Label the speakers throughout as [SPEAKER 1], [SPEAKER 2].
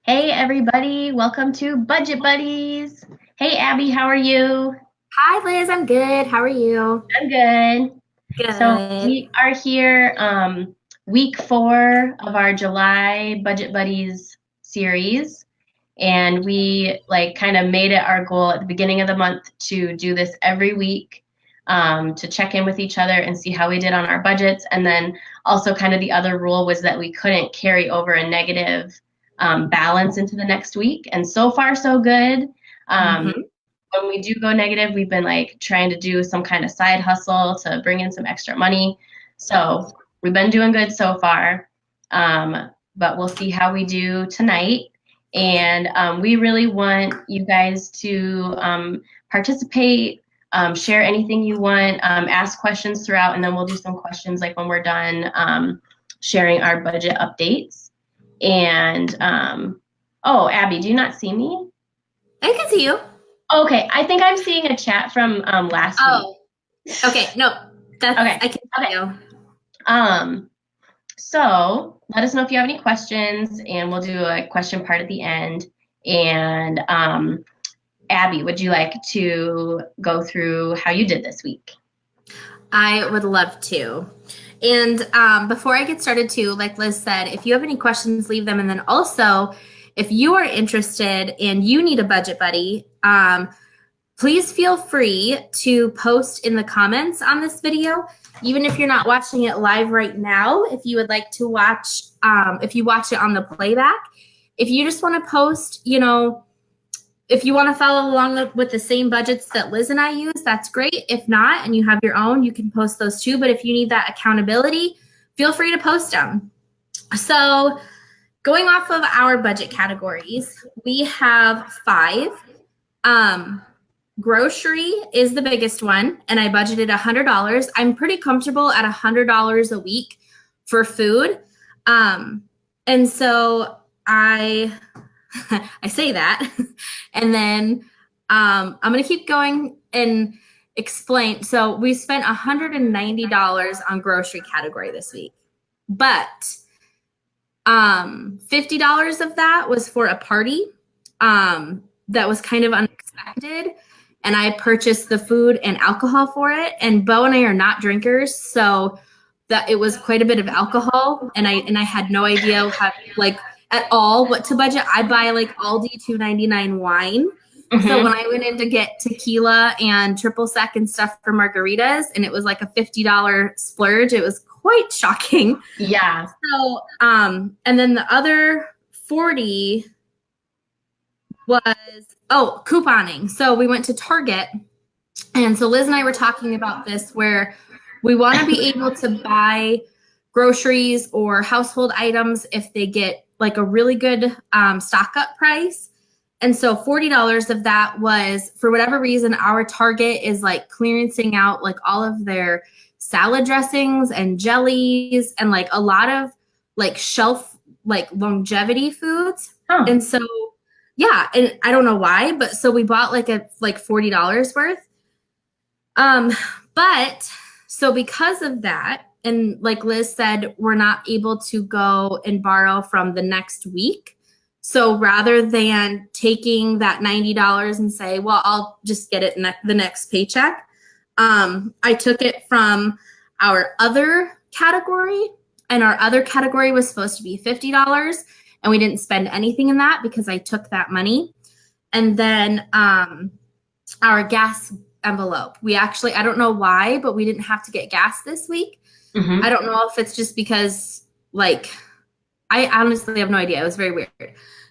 [SPEAKER 1] Hey everybody, welcome to Budget Buddies. Hey Abby, how are you?
[SPEAKER 2] Hi, Liz. I'm good. How are you?
[SPEAKER 1] I'm good. So
[SPEAKER 2] Good.
[SPEAKER 1] we are here week 4 of our July Budget Buddies series, and we like kind of made it our goal at the beginning of the month to do this every week, to check in with each other and see how we did on our budgets. And then also kind of the other rule was that we couldn't carry over a negative balance into the next week. And so far so good. Um,
[SPEAKER 2] hmm
[SPEAKER 1] when we do go negative, we've been like trying to do some kind of side hustle to bring in some extra money. So we've been doing good so far. But we'll see how we do tonight. And we really want you guys to participate, share anything you want, ask questions throughout, and then we'll do some questions like when we're done sharing our budget updates. And oh, Abby, do you not see me?
[SPEAKER 2] I can see you.
[SPEAKER 1] Okay, I think I'm seeing a chat from last week.
[SPEAKER 2] Oh, okay. No,
[SPEAKER 1] Okay,
[SPEAKER 2] I can see
[SPEAKER 1] okay.
[SPEAKER 2] you.
[SPEAKER 1] Um, so let us know if you have any questions, and we'll do a question part at the end. And Abby, would you like to go through how you did this week?
[SPEAKER 2] I would love to. And before I get started, too, like Liz said, if you have any questions, leave them. And then also, if you are interested and you need a budget buddy, please feel free to post in the comments on this video. Even if you're not watching it live right now, if you would like to watch, if you watch it on the playback, if you just want to post, if you want to follow along with the same budgets that Liz and I use, that's great. If not, and you have your own, you can post those too. But if you need that accountability, feel free to post them. So, going off of our budget categories, we have 5. Grocery is the biggest one, and I budgeted $100. I'm pretty comfortable at $100 a week for food. And so I say that, and then I'm going to keep going and explain. So we spent $190 on grocery category this week, but $50 of that was for a party that was kind of unexpected, and I purchased the food and alcohol for it. And Bo and I are not drinkers, so that it was quite a bit of alcohol, and I had no idea how like at all what to budget. I buy like Aldi $2.99 wine. So
[SPEAKER 1] Mm-hmm.
[SPEAKER 2] when I went in to get tequila and triple sec and stuff for margaritas, and it was like a $50 splurge, it was quite shocking.
[SPEAKER 1] Yeah.
[SPEAKER 2] So, and then the other 40 was, couponing. So we went to Target. And so Liz and I were talking about this where we want to be able to buy groceries or household items if they get like a really good stock up price. And so $40 of that was, for whatever reason, our Target is like clearancing out like all of their salad dressings and jellies and like a lot of like shelf like longevity foods.
[SPEAKER 1] Oh.
[SPEAKER 2] And so yeah, and I don't know why, but so we bought like $40 worth. Um, but so because of that, and like Liz said, we're not able to go and borrow from the next week. So rather than taking that $90 and say, well, I'll just get it the next paycheck, I took it from our other category, and our other category was supposed to be $50, and we didn't spend anything in that because I took that money. And then our gas envelope. We actually, I don't know why, but we didn't have to get gas this week. I
[SPEAKER 1] Mm-hmm.
[SPEAKER 2] don't know if it's just because, like, I honestly have no idea. It was very weird.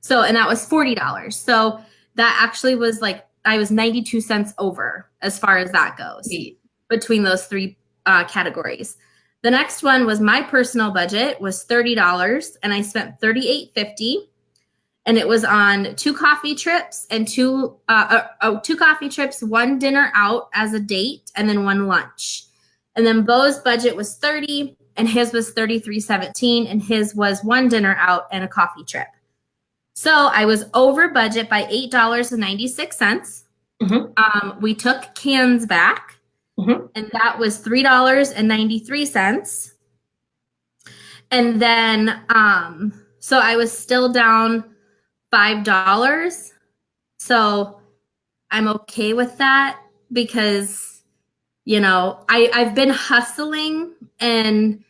[SPEAKER 2] So, and that was $40. So that actually was like, I was 92 cents over as far as that goes between those 3 categories. The next one was my personal budget was $30, and I spent $38.50, and it was on 2 coffee trips and 2 coffee trips, 1 dinner out as a date, and then 1 lunch. And then Bo's budget was 30, and his was 33.17, and his was 1 dinner out and a coffee trip. So I was over budget by $8.96.
[SPEAKER 1] Mm-hmm.
[SPEAKER 2] We took cans back,
[SPEAKER 1] Mm-hmm.
[SPEAKER 2] and that was $3.93. And then so I was still down $5. So I'm okay with that because, I've been hustling and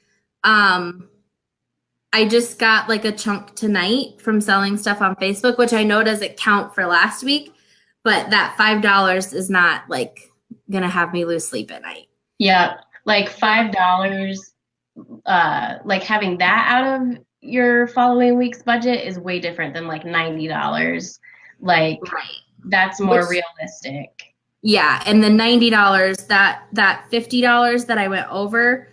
[SPEAKER 2] I just got like a chunk tonight from selling stuff on Facebook, which I know doesn't count for last week, but that $5 is not like gonna have me lose sleep at night.
[SPEAKER 1] Yeah, like $5, like having that out of your following week's budget is way different than like $90. Like that's more realistic.
[SPEAKER 2] Yeah, and the $90, that $50 that I went over,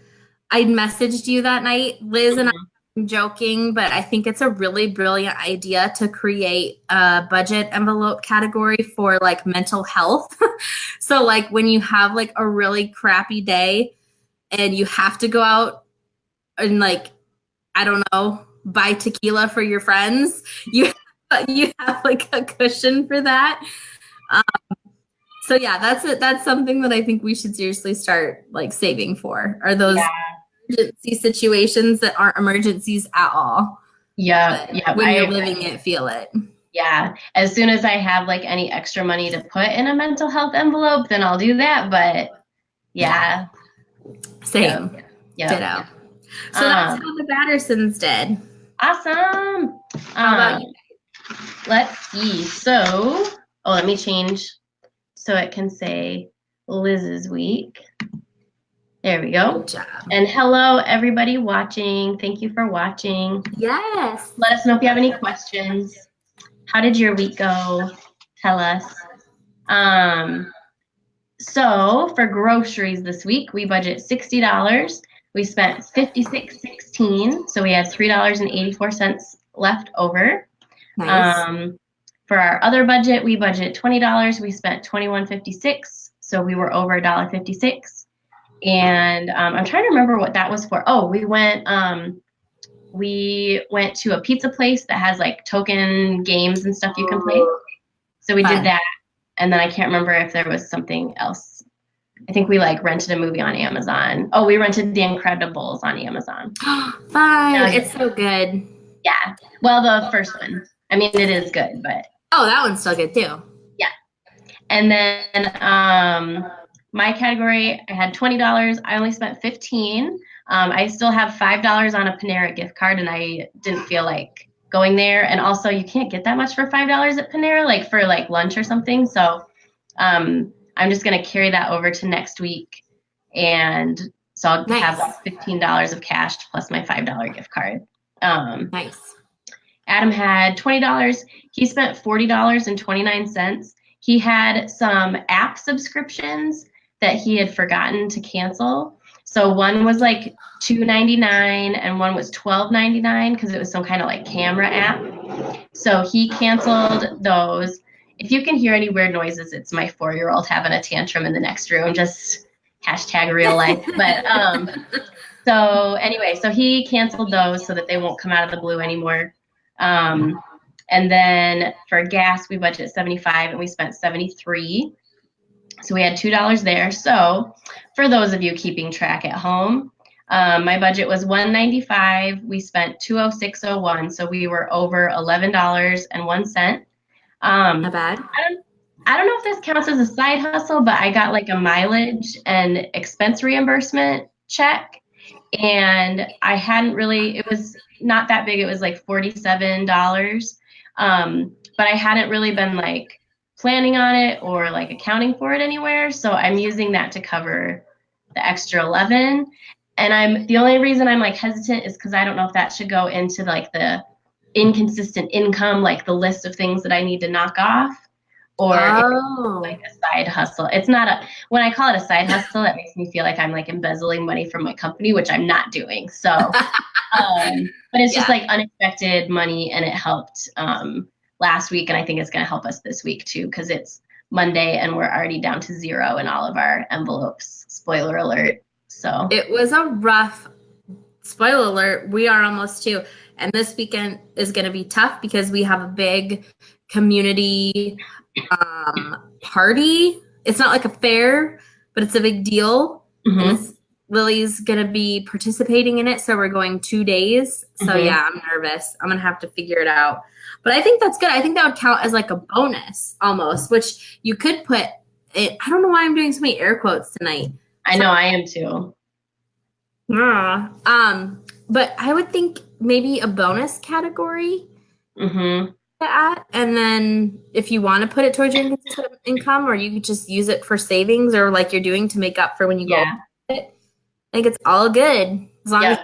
[SPEAKER 2] I messaged you that night, Liz, and I'm joking, but I think it's a really brilliant idea to create a budget envelope category for like mental health. So like when you have like a really crappy day and you have to go out and like, I don't know, buy tequila for your friends, you have like a cushion for that. So yeah, that's something that I think we should seriously start like saving for, are those emergency situations that aren't emergencies at all.
[SPEAKER 1] Yeah.
[SPEAKER 2] When you're living it, feel it.
[SPEAKER 1] Yeah. As soon as I have like any extra money to put in a mental health envelope, then I'll do that. But yeah.
[SPEAKER 2] Same. Yeah. Ditto. So that's how the Battersons did.
[SPEAKER 1] Awesome.
[SPEAKER 2] How about you?
[SPEAKER 1] Let's see. So, let me change so it can say Liz's week. There we go.
[SPEAKER 2] Good job.
[SPEAKER 1] And hello, everybody watching. Thank you for watching.
[SPEAKER 2] Yes.
[SPEAKER 1] Let us know if you have any questions. How did your week go? Tell us. So for groceries this week, we budget $60. We spent $56.16, so we had $3.84 left over.
[SPEAKER 2] Nice.
[SPEAKER 1] For our other budget, we budget $20. We spent $21.56, so we were over $1.56. And I'm trying to remember what that was for. Oh, we went to a pizza place that has like token games and stuff you can play. So we did that. And then I can't remember if there was something else. I think we like rented a movie on Amazon. Oh, we rented The Incredibles on Amazon.
[SPEAKER 2] Fun. It's so good.
[SPEAKER 1] Yeah. Well, the first one. I mean, it is good, but.
[SPEAKER 2] Oh, that one's still good too.
[SPEAKER 1] Yeah. And then my category, I had $20. I only spent $15. I still have $5 on a Panera gift card, and I didn't feel like going there. And also, you can't get that much for $5 at Panera, like for like lunch or something. So I'm just gonna carry that over to next week, and so I'll have like $15 of cash plus my $5 gift card.
[SPEAKER 2] Nice.
[SPEAKER 1] Adam had $20. He spent $40.29. He had some app subscriptions that he had forgotten to cancel. So one was like $2.99 and one was $12.99 because it was some kind of like camera app. So he canceled those. If you can hear any weird noises, it's my 4-year-old having a tantrum in the next room. Just hashtag real life. But so anyway, so he canceled those so that they won't come out of the blue anymore. And then for gas, we budgeted $75 and we spent $73. So we had $2 there. So for those of you keeping track at home, my budget was $195. We spent $206.01. So we were over $11.01.
[SPEAKER 2] Not bad.
[SPEAKER 1] I don't know if this counts as a side hustle, but I got like a mileage and expense reimbursement check. And I hadn't really, it was not that big. It was like $47. But I hadn't really been like planning on it or like accounting for it anywhere. So I'm using that to cover the extra 11. And the only reason I'm like hesitant is because I don't know if that should go into like the inconsistent income, like the list of things that I need to knock off, or like a side hustle. It's not when I call it a side hustle, that makes me feel like I'm like embezzling money from my company, which I'm not doing. So, but it's just like unexpected money, and it helped last week, and I think it's going to help us this week too, because it's Monday and we're already down to 0 in all of our envelopes. Spoiler alert. So
[SPEAKER 2] it was a rough, spoiler alert, we are almost too. And this weekend is going to be tough because we have a big community party. It's not like a fair, but it's a big deal. Mm-hmm. Lily's going to be participating in it. So we're going 2 days So yeah, I'm nervous. I'm going to have to figure it out. But I think that's good. I think that would count as like a bonus almost, which you could put it. I don't know why I'm doing so many air quotes tonight.
[SPEAKER 1] I know, I am too.
[SPEAKER 2] But I would think maybe a bonus category.
[SPEAKER 1] Mm-hmm.
[SPEAKER 2] And then if you want to put it towards your inconsistent income, or you could just use it for savings, or like you're doing to make up for when you go. I think it's all good as long as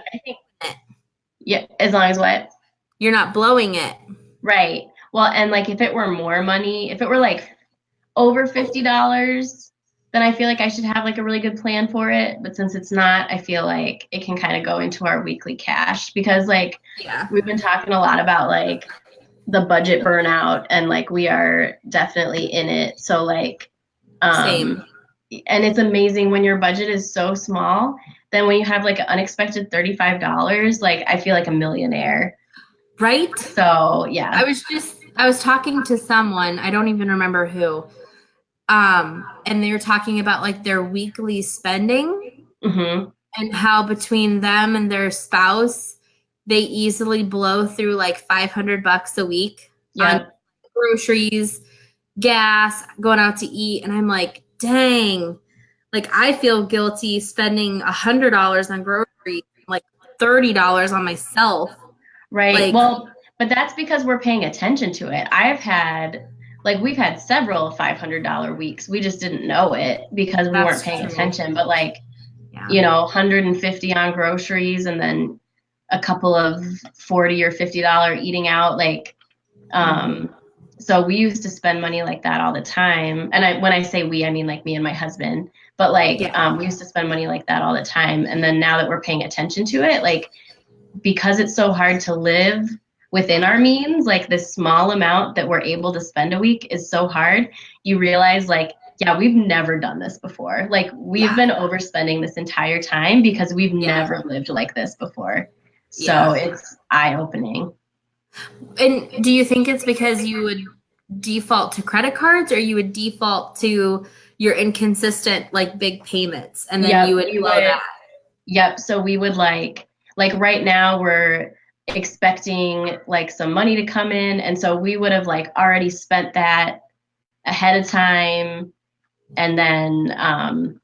[SPEAKER 1] as long as what?
[SPEAKER 2] You're not blowing it.
[SPEAKER 1] Right. Well, and like if it were more money, if it were like over $50, then I feel like I should have like a really good plan for it. But since it's not, I feel like it can kind of go into our weekly cash, because like we've been talking a lot about like the budget burnout, and like we are definitely in it. So like
[SPEAKER 2] Same.
[SPEAKER 1] And it's amazing when your budget is so small, then when you have like an unexpected $35, like I feel like a millionaire.
[SPEAKER 2] Right?
[SPEAKER 1] So yeah.
[SPEAKER 2] I was talking to someone, I don't even remember who. And they were talking about like their weekly spending and how between them and their spouse, they easily blow through like $500 a week on groceries, gas, going out to eat. And I'm like, dang, like I feel guilty spending $100 on groceries, like $30 on myself.
[SPEAKER 1] Right. Like, well, but that's because we're paying attention to it. We've had several $500 weeks. We just didn't know it because we weren't paying attention. But like, 150 on groceries, and then a couple of $40 or $50 eating out. Like, so we used to spend money like that all the time. And when I say we, I mean like me and my husband. But like, we used to spend money like that all the time. And then now that we're paying attention to it, like, because it's so hard to live within our means, like this small amount that we're able to spend a week is so hard. You realize like, yeah, we've never done this before. Like we've been overspending this entire time because we've never lived like this before. So it's eye-opening.
[SPEAKER 2] And do you think it's because you would default to credit cards, or you would default to your inconsistent like big payments, and then you would blow that?
[SPEAKER 1] Yep. So we would like right now we're expecting like some money to come in, and so we would have like already spent that ahead of time, and then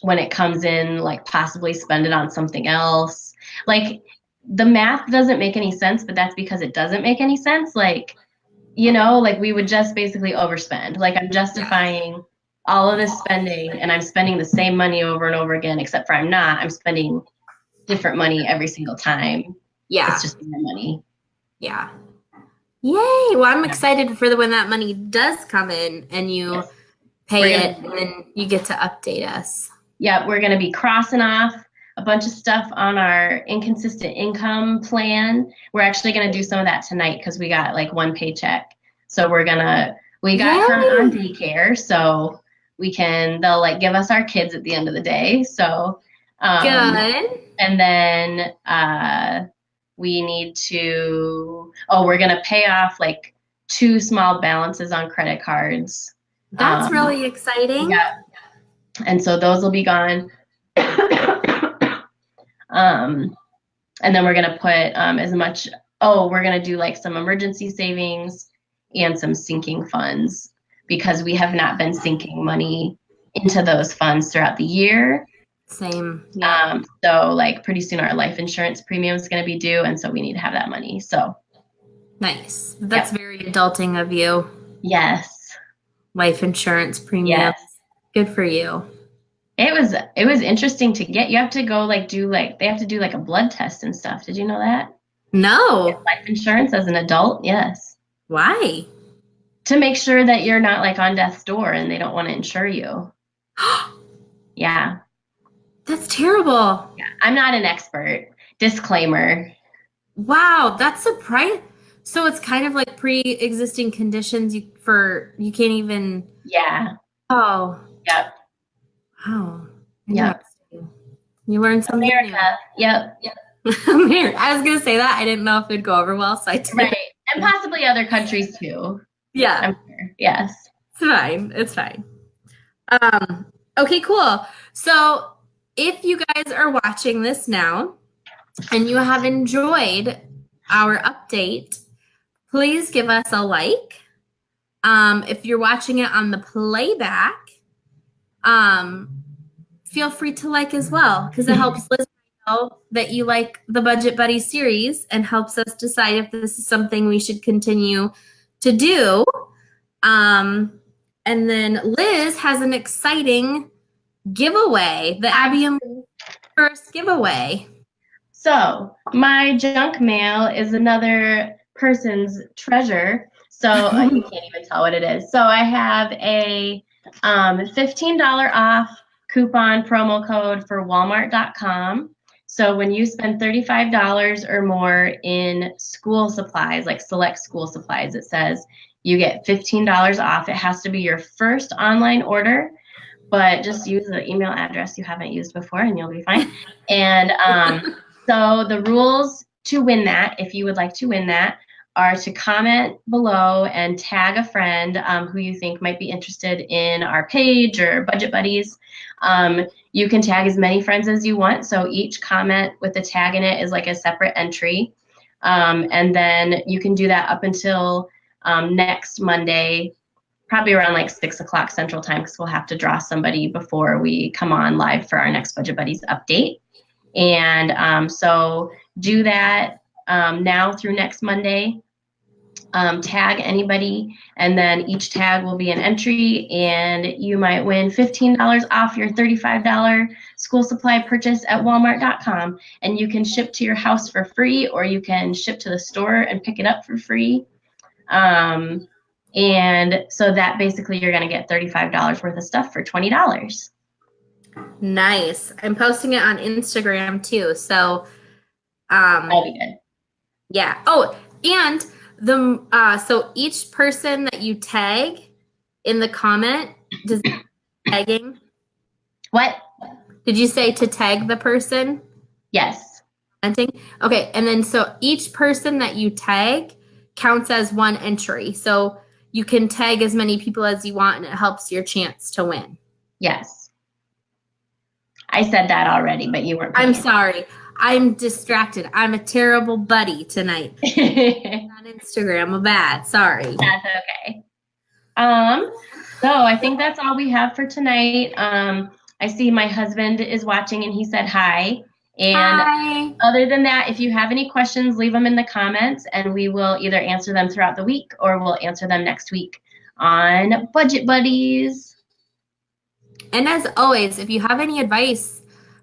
[SPEAKER 1] when it comes in, like possibly spend it on something else. Like the math doesn't make any sense, but that's because it doesn't make any sense. Like, like we would just basically overspend. Like I'm justifying all of this spending, and I'm spending the same money over and over again, except for I'm spending different money every single time. Yeah. It's just more money.
[SPEAKER 2] Yeah. Yay. Well, I'm excited for when that money does come in and you pay it, and then you get to update us.
[SPEAKER 1] Yeah, we're going to be crossing off a bunch of stuff on our inconsistent income plan. We're actually going to do some of that tonight because we got like one paycheck. So we got her on daycare, so they'll like give us our kids at the end of the day. So
[SPEAKER 2] good.
[SPEAKER 1] And then we need we're going to pay off like 2 small balances on credit cards.
[SPEAKER 2] That's really exciting.
[SPEAKER 1] Yeah. And so those will be gone. And then we're going to put we're going to do like some emergency savings and some sinking funds, because we have not been sinking money into those funds throughout the year.
[SPEAKER 2] Same.
[SPEAKER 1] Yeah. So like pretty soon our life insurance premium is going to be due, and so we need to have that money. So
[SPEAKER 2] nice. That's very adulting of you.
[SPEAKER 1] Yes.
[SPEAKER 2] Life insurance premium. Yes. Good for you.
[SPEAKER 1] It was interesting to get. You have to go they have to do like a blood test and stuff. Did you know that?
[SPEAKER 2] No.
[SPEAKER 1] Life insurance as an adult? Yes.
[SPEAKER 2] Why?
[SPEAKER 1] To make sure that you're not like on death's door and they don't want to insure you. Yeah.
[SPEAKER 2] That's terrible.
[SPEAKER 1] Yeah. I'm not an expert. Disclaimer.
[SPEAKER 2] Wow, that's surprising. So it's kind of like pre-existing conditions you can't even.
[SPEAKER 1] Yeah.
[SPEAKER 2] Oh.
[SPEAKER 1] Yep.
[SPEAKER 2] Wow.
[SPEAKER 1] Yep.
[SPEAKER 2] You learned something
[SPEAKER 1] America.
[SPEAKER 2] new. Yep. I was gonna say that. I didn't know if it'd go over well, so I did.
[SPEAKER 1] Right. And possibly other countries too.
[SPEAKER 2] Yeah.
[SPEAKER 1] I'm sure. Yes.
[SPEAKER 2] It's fine. Okay, cool. So if you guys are watching this now and you have enjoyed our update, please give us a like. If you're watching it on the playback, feel free to like as well, because it helps Liz know that you like the Budget Buddy series and helps us decide if this is something we should continue to do. And then Liz has an exciting giveaway, the Abby and first giveaway.
[SPEAKER 1] So my junk mail is another person's treasure. So you can't even tell what it is. So I have a $15 off coupon promo code for Walmart.com. So when you spend $35 or more in school supplies, like select school supplies, it says you get $15 off. It has to be your first online order, but just use the email address you haven't used before and you'll be fine. And so the rules to win that, if you would like to win that, are to comment below and tag a friend who you think might be interested in our page or Budget Buddies. You can tag as many friends as you want, so each comment with the tag in it is like a separate entry. And then you can do that up until next Monday, probably around like 6 o'clock Central Time, because we'll have to draw somebody before we come on live for our next Budget Buddies update. And so do that now through next Monday. Tag anybody, and then each tag will be an entry, and you might win $15 off your $35 school supply purchase at Walmart.com. And you can ship to your house for free, or you can ship to the store and pick it up for free. And so that basically you're going to get $35 worth of stuff for $20.
[SPEAKER 2] Nice. I'm posting it on Instagram too. So
[SPEAKER 1] that'll be good.
[SPEAKER 2] Yeah. Oh, and so each person that you tag in the comment, does tagging?
[SPEAKER 1] What?
[SPEAKER 2] Did you say to tag the person?
[SPEAKER 1] Yes.
[SPEAKER 2] Okay, and then so each person that you tag counts as one entry. So you can tag as many people as you want, and it helps your chance to win.
[SPEAKER 1] Yes. I said that already, but you weren't.
[SPEAKER 2] I'm sorry. I'm distracted. I'm a terrible buddy tonight. On Instagram, I'm bad. Sorry.
[SPEAKER 1] That's okay. So I think that's all we have for tonight. I see my husband is watching and he said hi. And
[SPEAKER 2] hi.
[SPEAKER 1] Other than that, if you have any questions, leave them in the comments and we will either answer them throughout the week or we'll answer them next week on Budget Buddies.
[SPEAKER 2] And as always, if you have any advice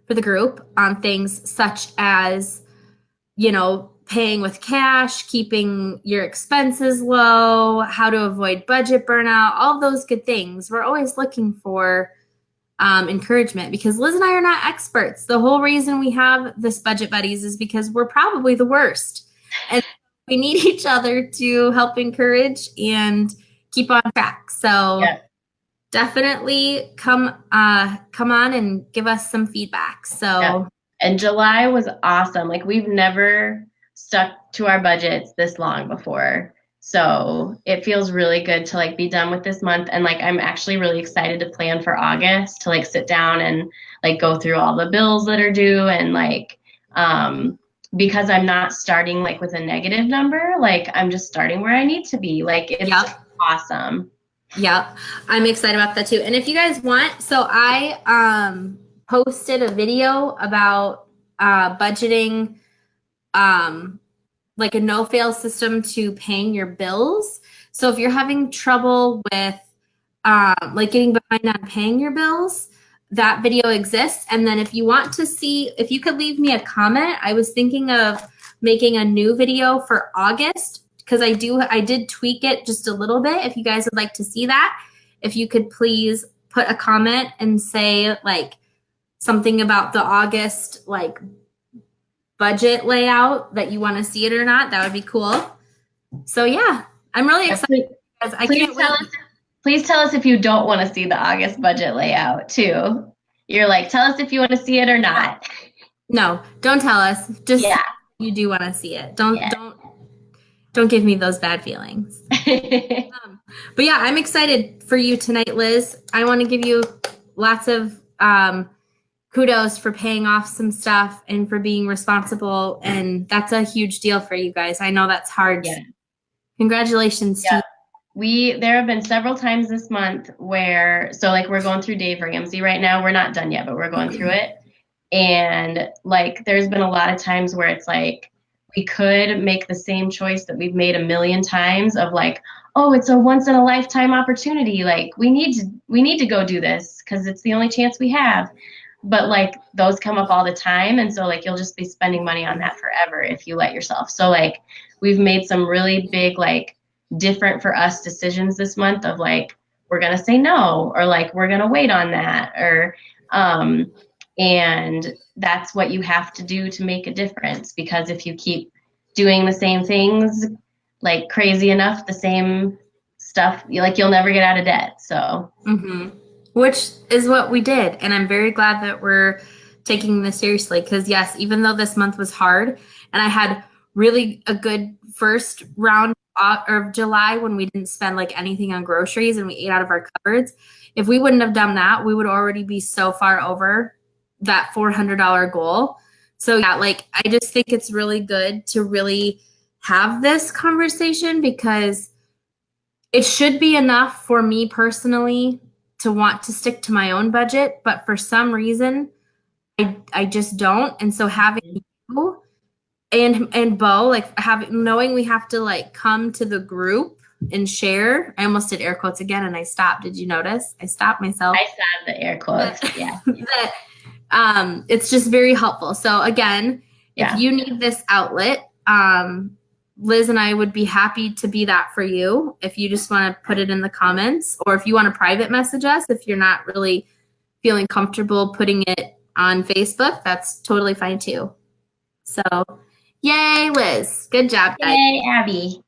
[SPEAKER 2] for the group on things such as, paying with cash, keeping your expenses low, how to avoid budget burnout, all those good things, we're always looking for encouragement, because Liz and I are not experts. The whole reason we have this Budget Buddies is because we're probably the worst. And we need each other to help encourage and keep on track. So definitely come on and give us some feedback. So
[SPEAKER 1] And July was awesome. Like, we've never stuck to our budgets this long before. So it feels really good to be done with this month. And I'm actually really excited to plan for August, to sit down and go through all the bills that are due, and because I'm not starting with a negative number, I'm just starting where I need to be. It's awesome.
[SPEAKER 2] Yep. I'm excited about that too. And if you guys want, so I posted a video about budgeting, a no-fail system to paying your bills. So if you're having trouble with getting behind on paying your bills, that video exists. And then if you want to see, if you could leave me a comment, I was thinking of making a new video for August, because I did tweak it just a little bit. If you guys would like to see that, if you could please put a comment and say something about the August budget layout, that you want to see it or not, that would be cool. So yeah, I'm really excited.
[SPEAKER 1] Please tell us if you don't want to see the August budget layout too. You're tell us if you want to see it or not.
[SPEAKER 2] No, don't tell us. Just you do want to see it. Don't give me those bad feelings. But yeah, I'm excited for you tonight, Liz. I want to give you lots of kudos for paying off some stuff and for being responsible. And that's a huge deal for you guys. I know that's hard.
[SPEAKER 1] Yeah.
[SPEAKER 2] Congratulations to you.
[SPEAKER 1] There have been several times this month where, so like we're going through Dave Ramsey right now. We're not done yet, but we're going through it. And like, there's been a lot of times where it's like, we could make the same choice that we've made a million times of like, oh, it's a once in a lifetime opportunity. Like we need to go do this because it's the only chance we have. But like those come up all the time. And so like, you'll just be spending money on that forever if you let yourself. So like, we've made some really big, like different for us decisions this month of like, we're going to say no, or like, we're going to wait on that, or, and that's what you have to do to make a difference. Because if you keep doing the same things, like crazy enough, the same stuff, you'll never get out of debt. So,
[SPEAKER 2] which is what we did. And I'm very glad that we're taking this seriously. Because yes, even though this month was hard and I had really a good first round of July when we didn't spend like anything on groceries and we ate out of our cupboards, if we wouldn't have done that, we would already be so far over that $400 goal. So yeah, like I just think it's really good to really have this conversation because it should be enough for me personally to want to stick to my own budget, but for some reason I just don't. And so having you and Bo, like knowing we have to like come to the group and share. I almost did air quotes again and I stopped. Did you notice? I stopped myself.
[SPEAKER 1] I saw the air quotes. Yeah.
[SPEAKER 2] It's just very helpful. So again, if you need this outlet, Liz and I would be happy to be that for you. If you just want to put it in the comments, or if you want to private message us, if you're not really feeling comfortable putting it on Facebook, that's totally fine too. So yay, Liz. Good job, guys.
[SPEAKER 1] Yay, Abby.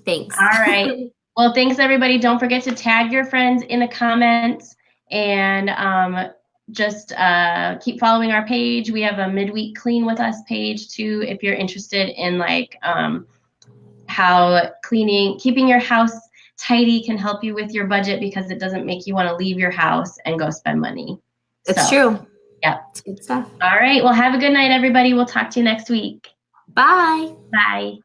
[SPEAKER 2] Thanks.
[SPEAKER 1] All right. Well, thanks everybody. Don't forget to tag your friends in the comments and just keep following our page. We have a midweek clean with us page too, if you're interested in like how keeping your house tidy can help you with your budget because it doesn't make you want to leave your house and go spend money.
[SPEAKER 2] It's true.
[SPEAKER 1] Yeah.
[SPEAKER 2] It's good stuff.
[SPEAKER 1] All right. Well, have a good night, everybody. We'll talk to you next week.
[SPEAKER 2] Bye.
[SPEAKER 1] Bye.